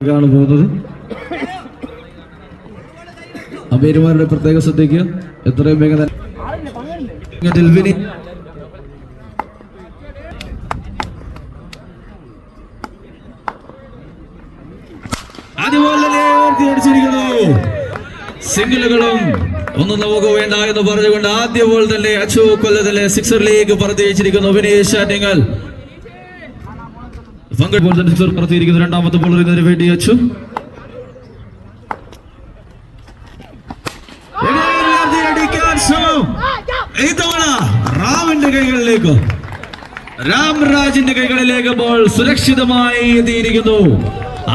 പോകുന്നത്. അമീർമാരുടെ പ്രത്യേക ശ്രദ്ധയ്ക്ക് എത്രയും വേഗം തന്നെ അതുപോലെ സിംഗിളുകളും ഒന്നും നമുക്ക് വേണ്ട എന്ന് പറഞ്ഞുകൊണ്ട് ആദ്യ ബോൾ തന്നെ അച്ചു കൊല്ലത്തിലെ സിക്സറിലേക്ക് പറത്തിയിരിക്കുന്നു വിനീഷ് ആറ്റിങ്ങൽ. സിക്സർ പറത്തിയിരിക്കുന്നു. രണ്ടാമത്തെ ബോളർ ഇതിനു വേണ്ടി അച്ചു. ഇത്തവണ റാമിന്റെ കൈകളിലേക്ക്, രാംരാജിന്റെ കൈകളിലേക്ക് ബോൾ സുരക്ഷിതമായി എത്തിയിരിക്കുന്നു.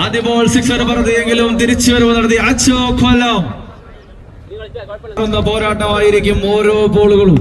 ആദ്യ ബോൾ സിക്സർ പറത്തിയെങ്കിലും തിരിച്ചു വരവ് നടത്തി അച്ചു കൊല്ലം. പോരാട്ടമായിരിക്കും ഓരോ ബോളുകളും.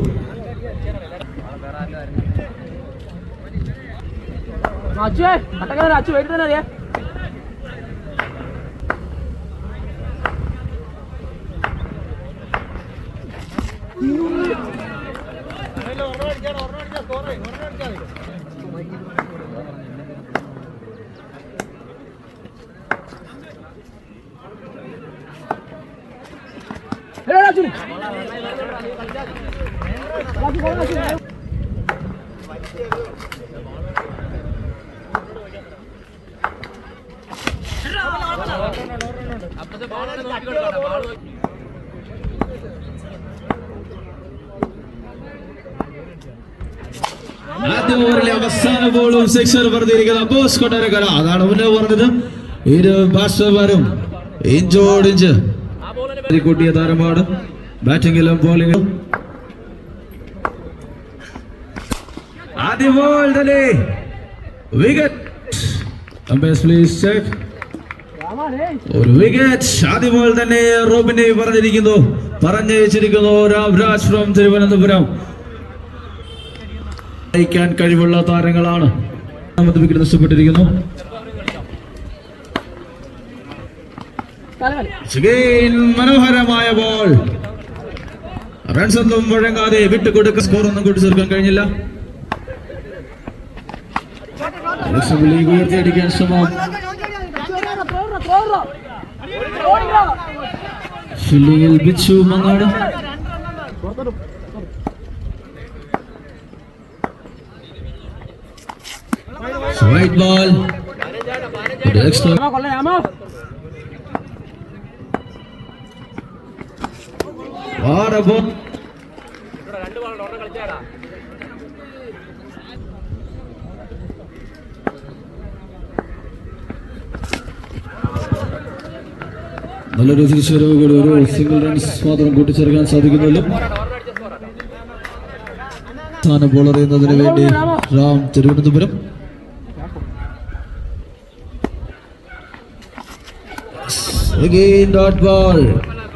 ആദ്യ ഓവറിലെ അവസാന ബോളും സിക്സർ പറഞ്ഞിരിക്കുന്നത് അബോസ് കൊട്ടാരക്കര. അതാണ് മുന്നേ പറഞ്ഞത്. ഇരു ബാറ്റ്സ്മാൻമാരും ഇഞ്ചോടിഞ്ച് കൂട്ടിയ താരമാണ്. ബാറ്റിംഗിലും ബോളിംഗിലും ആദ്യ ബോൾ തന്നെ വിക്കറ്റ്. ഒരു വിക്കറ്റ് ആദ്യ ബോൾ തന്നെ റോബിനെ പറഞ്ഞിരിക്കുന്നു രാംരാജ് ഫ്രം തിരുവനന്തപുരം. നയിക്കാൻ കഴിവുള്ള താരങ്ങളാണ്. രണ്ടാമത്തെ വിക്കറ്റ് നഷ്ടപ്പെട്ടിരിക്കുന്നു. മനോഹരമായ ബോൾ. റൺസ് ഒന്നും വഴങ്ങാതെ വിട്ടുകൊടുക്ക. സ്കോർ ഒന്നും കൂട്ടിച്ചേർക്കാൻ കഴിഞ്ഞില്ല. ഉയർത്തിയടിക്കാൻ ശ്രമം. ഫീൽഡിംഗിൽ Bichu Mangad. Right ball. Extra. What a ball. നല്ലൊരു തിരിച്ചുവരവ് കൂടി. ഒരു സിംഗിൾ റൺസ് മാത്രം കൂട്ടിച്ചേർക്കാൻ സാധിക്കുന്നുള്ളൂ. അവസാന ബോളർ ചെയ്യുന്നതിന് വേണ്ടി റാം തിരുവനന്തപുരം.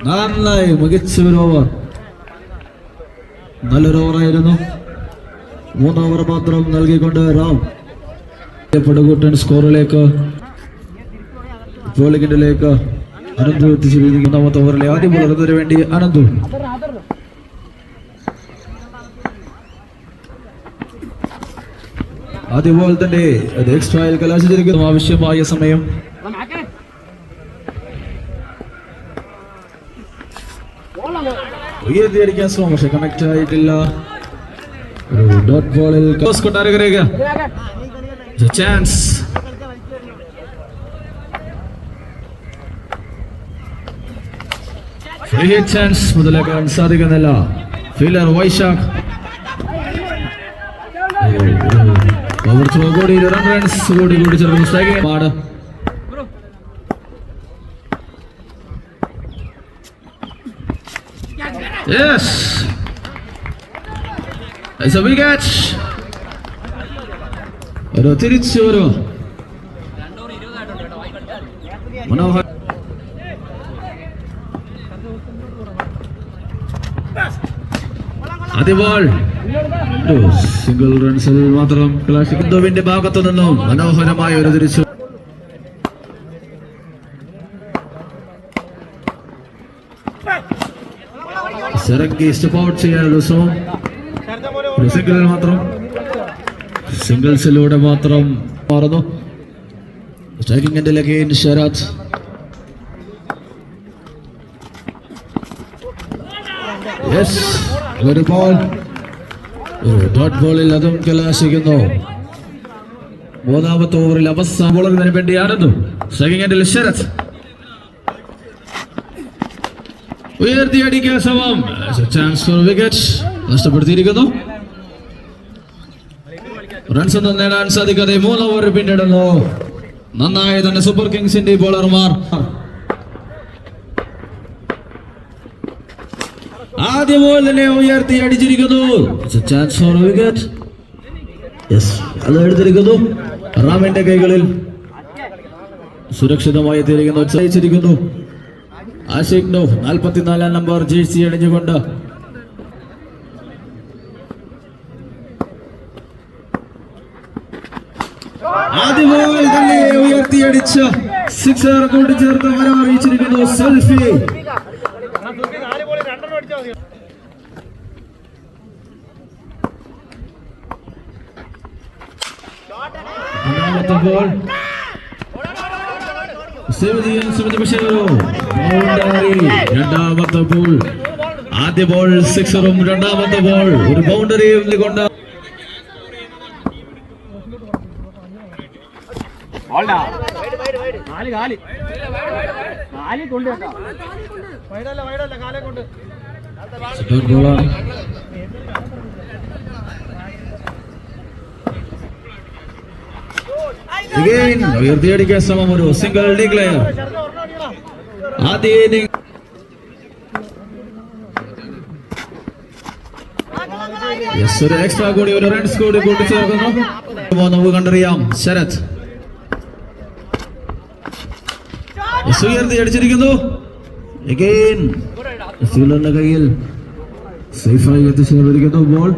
നന്നായി മികച്ച ഒരു ഓവർ. നല്ലൊരു ഓവറായിരുന്നു. 3 ഓവർ മാത്രം നൽകിക്കൊണ്ട് റാം പടുകൂട്ടൻ സ്കോറിലേക്ക്, ബോളിംഗിലേക്ക് അനന്തു എത്തിച്ചിരിക്കുന്നു. 3ാമത്തെ ഓവറിലെ ആദ്യ ബോളറിന് വേണ്ടി അനന്തു. ആദ്യ ബോൾ തന്നെ അത് എക്സ്ട്രായിൽ കലാശിച്ചിരിക്കുന്നു. ആവശ്യമായ സമയം. ഉയർത്തിയടിക്കാൻ ശ്രമം, പക്ഷെ കണക്ട് ആയിട്ടില്ല. ഒരു ഡോട്ട് ബോളിൽ ചാൻസ്. ചാൻസ് മുതലാക്കാൻ സാധിക്കുന്നില്ല. ഫീൽഡർ വൈശാഖ് ഓവർ ത്രോ കൂടി 2 റൺസ് കൂടി ചേർന്ന് സ്ട്രൈക്കിംഗ് പാട്. Yes, it's a wicket. ഒരു തിരിച്ചു വരൂ. മനോഹർ. ആദ്യ ബോൾ സിംഗിൾ റൺസിൽ മാത്രം ിന്റെ ഭാഗത്തു നിന്നും മനോഹരമായ ഒരു തിരിച്ചു. സെറങ്കി സ്റ്റെപ്പ് ഔട്ട് ചെയ്യാനുള്ള ശ്രമം. സിംഗിളിൽ മാത്രം, സിംഗിൾസിലൂടെ മാത്രം മാറുന്നു. Striking until again Sharat. Yes, good ball. Dot ball il adum kalashikunnu. മൂന്നാമത്തെ ഓവറിൽ അവസാന ബോളറിന് വേണ്ടിയാണെന്നു. Striking until Sharat. ഉയർത്തി അടിക്കാൻ ശ്രമം. Chance for wicket. നഷ്ടപ്പെടുത്തിയിരിക്കുന്നു. റൺസ് ഒന്നും നേടാൻ സാധിക്കാതെ 3 ഓവർ പിന്നിടുന്നു. നന്നായി തന്നെ സൂപ്പർ കിങ്സിന്റെ ബോളർമാർ. ആദ്യ ബോൾ തന്നെ ഉയർത്തി അടിച്ചിരിക്കുന്നു. Chance four wicket. യെസ്, അത് എടുത്തിരിക്കുന്നു. റാമിന്റെ കൈകളിൽ സുരക്ഷിതമായി എത്തിയിരിക്കുന്നു. ആഷിഖ് നോ 44 നമ്പർ ജേഴ്സി അണിഞ്ഞുകൊണ്ട് ആദ്യ ബോൾ തന്നെ ഉയർത്തിയടിച്ച സിക്സർ കൂട്ടിച്ചേർത്ത് വരവറിയിച്ചിരിക്കുന്നു സെൽഫി. രണ്ടാമത്തെ ബോൾ സേവ് ചെയ്യാൻ ശ്രമിച്ച പക്ഷേ രണ്ടാമത്തെ ബോൾ. ആദ്യ ബോൾ സിക്സറും രണ്ടാമത്തെ ബോൾ ഒരു ബൗണ്ടറിയും കൊണ്ട് ഉയർത്തിയടിക്കാൻ ശ്രമം. ഒരു സിംഗിൾ ഡിക്ലെയർ. ആദ്യ ഇന്നിംഗ് ഒരു എക്സ്ട്രാ കൂടി ഒരു റൺസ് കൂടി കൂട്ടിച്ചേർക്കുന്നു. നമുക്ക് കണ്ടറിയാം. ശരത് ഉയർത്തി അടിച്ചിരിക്കുന്നു. ഫീൽഡറിന്റെ കയ്യിൽ സേഫായി എത്തിച്ചേർന്നിരിക്കുന്നു ബോൾ.